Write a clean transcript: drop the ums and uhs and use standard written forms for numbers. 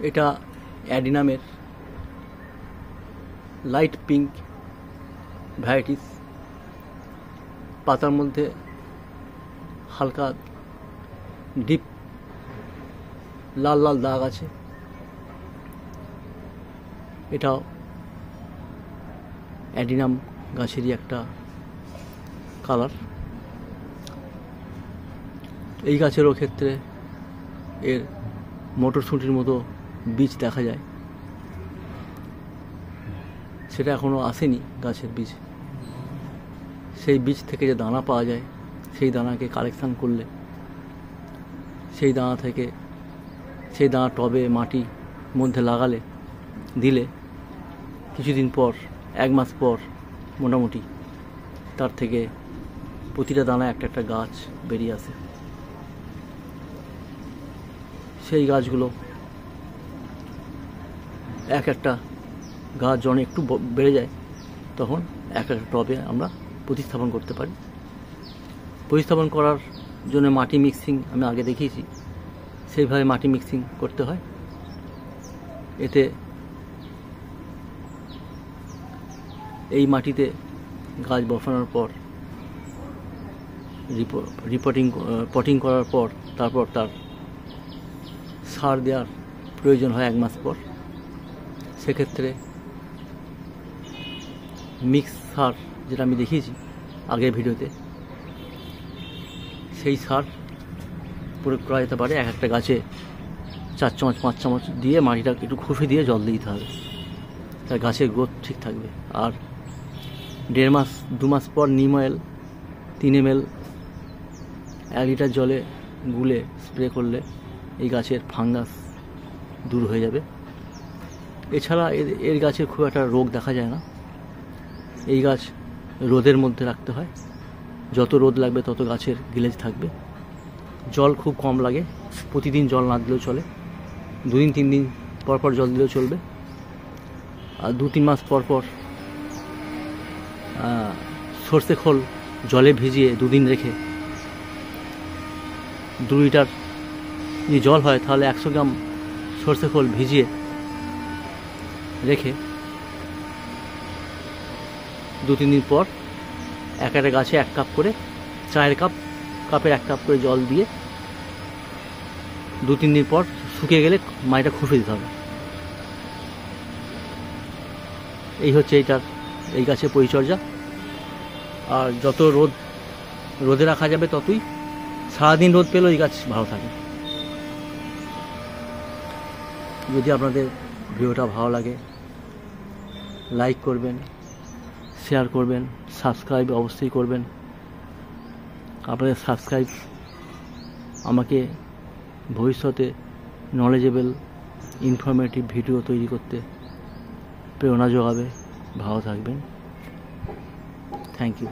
এটা অ্যাডিনামের light pink varieties. পাতার মধ্যে হালকা ডিপ লাল লাল দাগ আছে। এটাও অ্যাডিনাম গাছেরই একটা কালার। এই গাছেরও ক্ষেত্রে এর মটরশুঁটির মতো বীজ দেখা যায়, সেটা এখনও আসেনি গাছের বীজ। সেই বীজ থেকে যে দানা পাওয়া যায়, সেই দানাকে কালেকশান করলে সেই দানা থেকে সেই দানা টবে মাটি মধ্যে লাগালে দিলে কিছুদিন পর, 1 মাস পর মোটামুটি তার থেকে প্রতিটা দানা একটা একটা গাছ বেরিয়ে আসে। সেই গাছগুলো এক একটা গাছ যখন একটু বেড়ে যায় তখন এক একটা টবে আমরা প্রতিস্থাপন করতে পারি। প্রতিস্থাপন করার জন্য মাটি মিক্সিং আমি আগে দেখিয়েছি, সেইভাবে মাটি মিক্সিং করতে হয়। এতে এই মাটিতে গাছ বসানোর পর পটিং করার পর তারপর তার সার দেওয়ার প্রয়োজন হয় 1 মাস পর। সেক্ষেত্রে মিক্স সার যেটা আমি দেখিয়েছি আগের ভিডিওতে, সেই সার প্রয়োগ করা যেতে পারে। এক একটা গাছে 4 চামচ 5 চামচ দিয়ে মাটিটা একটু খুশি দিয়ে জল দিতে হবে, তার গাছের গ্রোথ ঠিক থাকবে। আর 1.5 মাস 2 মাস পর নিম অয়েল 3 ml 1 লিটার জলে গুলে স্প্রে করলে এই গাছের ফাঙ্গাস দূর হয়ে যাবে। এছাড়া এর গাছের খুব একটা রোগ দেখা যায় না। এই গাছ রোদের মধ্যে রাখতে হয়, যত রোদ লাগবে তত গাছের গিলেজ থাকবে। জল খুব কম লাগে, প্রতিদিন জল না দিলেও চলে, 2 দিন 3 দিন পর পর জল দিলেও চলবে। আর 2-3 মাস পর পর সর্ষে খোল জলে ভিজিয়ে 2 দিন রেখে 2 লিটার যদি জল হয় তাহলে 100 গ্রাম সর্ষে খোল ভিজিয়ে রেখে 2-3 দিন পর এক একটা গাছে 1 কাপ করে, চায়ের কাপের 1 কাপ করে জল দিয়ে 2-3 দিন পর শুকিয়ে গেলে মাটিটা খুশে দিতে হবে। এই হচ্ছে এই গাছের পরিচর্যা। আর যত রোদে রাখা যাবে ততই, সারাদিন রোদ পেলেও এই গাছ ভালো থাকে। যদি আপনাদের ভিডিওটা ভালো লাগে লাইক করবেন, শেয়ার করবেন, সাবস্ক্রাইব অবশ্যই করবেন। আপনাদের সাবস্ক্রাইব আমাকে ভবিষ্যতে নলেজেবল ইনফরমেটিভ ভিডিও তৈরি করতে প্রেরণা যোগাবে। ভালো থাকবেন। Thank you.